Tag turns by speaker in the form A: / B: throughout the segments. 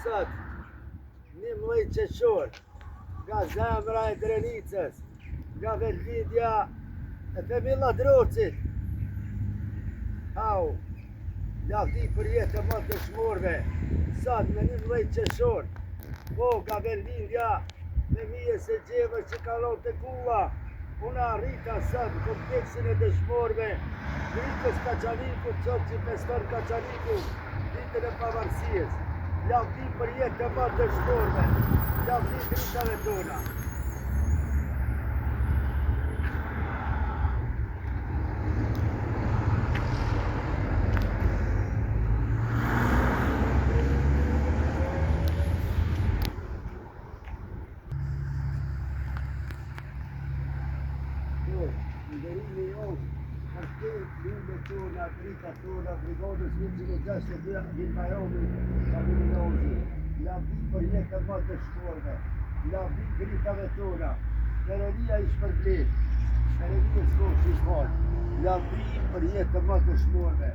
A: sot 11 qershor nga zemra e Drenicës, nga vendlidhja e Femilla Drocit. Au, lavdi për jetë të më dëshmorëve, sot në 11 qershor, nga vendlidhja me mijës e gjevës që kalon të kulla, una arrita sot kompleksin e dëshmorëve, Dricës Kaçanikut, sot që feston Kaçaniku, ditën e pavarësisë. Lavdi për jetë të më dëshmorëve, lavdi dritave tona. Nderimi jonë, për këtë lume tona, drita tona, brigodës 162 Gilmajomi, Familjozi, lavdi për jetë të më dëshmorëve, lavdi dritave tona, Perëndia i shpërblet, Perëndia s'kosh i fal, lavdi për jetë të më dëshmorëve.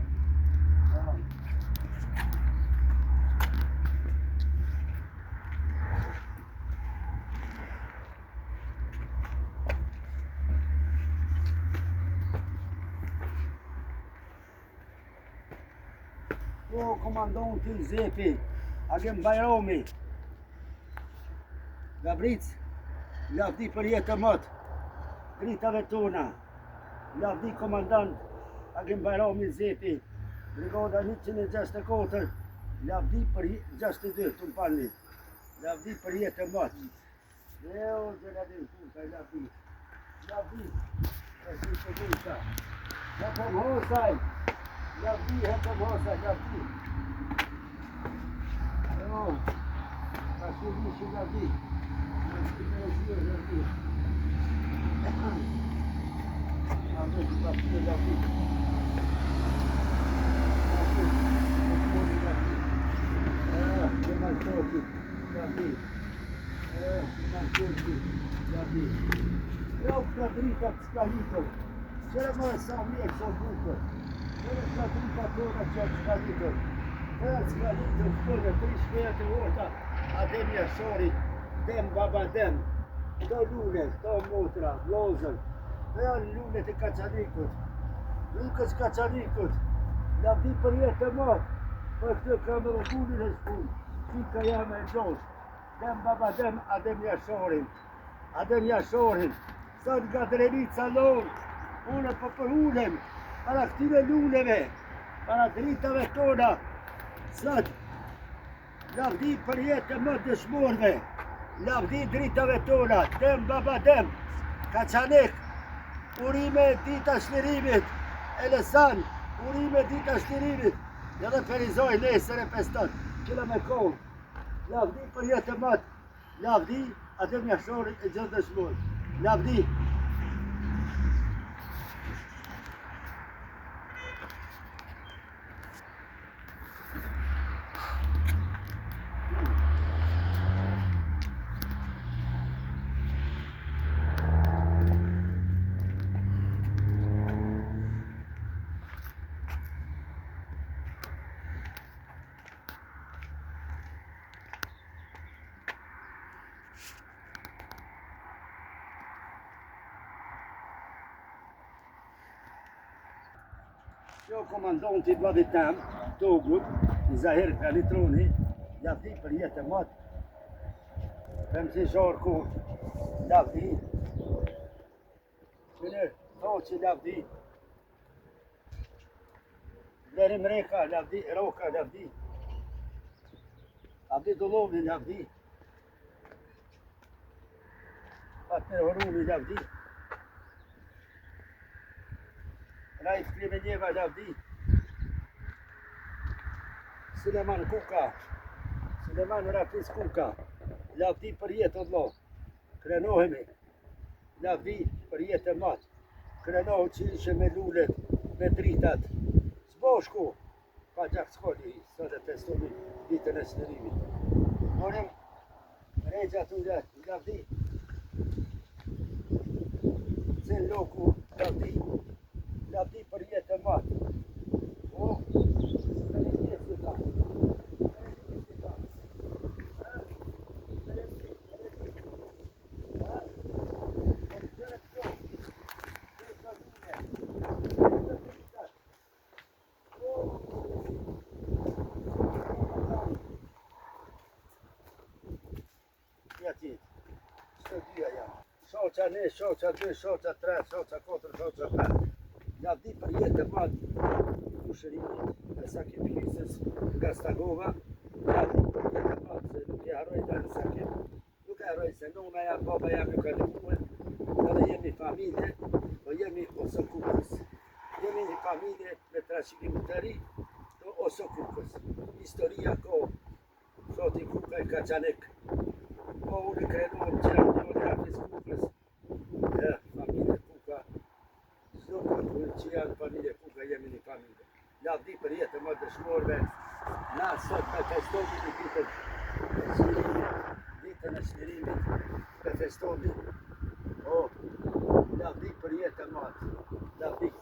A: Komandanti Zepi, Agim Bajrami, Gabric, lavdi për jetë të mëtë, dritave tona, lavdi komandant Agim Bajrami Zepi, brigada 164, lavdi për 62 të mpalli, lavdi për jetë të mëtë. Leo Gjeladin Kuta, lavdi, për si të duta, Hepëm Hosaj, lavdi, Hepëm Hosaj, lavdi. Kasilishi lavdi, lavdi. Avete partito lavdi. Maltoti, lavdi. Maltoti, lavdi. Eu Frederica Scalito, c'era mai Samir Sobuco, c'era Frederica Tona Scalito. Scalito, scusa, 3 orta, Adem Jashori, Dem Baba Dem, do lunet, do motra, vlozën, do janë lunet e Kaçanikut, Dricës Kaçanikut, lavdi për jetë të më, për këtë kam edhe bunin e shpun, qika jam e gjosh, Dem Baba Dem, Adem Jashorin, sot nga Drenica lon, unë për unem, para këtyre luneve, para dritave tona, sot, lavdi për jetë të më dëshmorëve, lavdi dritave tona, Dem Baba Dem, Kaçanik, urime dita shlirimit, Elesan, urime dita shlirimit, edhe Perizoj nesër e pestot, qëla me kohë, lavdi për jetë të mëtë, lavdi, Adem Jashori e gjithë dëshmorë, lavdi. Kjo komandanti vladit tem, Togut, Zahir Kalitroni, lavdi për jetë të mëtë, Femsi Sharku, lavdi, Shënër Toqi, lavdi, Blerim Reka, lavdi, Roka, lavdi, Abdi Dolovni, lavdi, Fatmir Horuni, lavdi, Rajt Klemenjeva, lavdi, Suleman Kuka, Suleman Rafiz Kuka, lavdi për jetë Allah, krenohemi, lavdi për jetë të matë, krenohu që ishe me lullet, me dritat, s'boshku, pa gjak s'koli, sot e festomi ditën e shlirimit. Morim, regja t'ule, lavdi, cen loku, lavdi, lavdi për jetë të matë. O, shoqa 1, shoqa 2, shoqa 3, shoqa 4, shoqa 5. Ja di për jetë madh kushërimit e sakrificës nga Stagova. Ja di për jetë madh se nuk e harroj tani sakim. Nuk e harroj se nona ja, baba ja nuk e lëmuar. Edhe jemi familje, po jemi Osokukës. Jemi një familje me trashëgim të ri të Osokukës. Historia ko Shoti Kuka e Kaçanek. Po unë krenor që janë Hafiz Kukës. Familje Kuka. Çdo kohë që janë familje Kuka jemi një familje. Ja di për jetë më dëshmorëve. Na sot me festojmë një ditën e çlirimit, me festojmë. Ja di për jetë madh. Ja di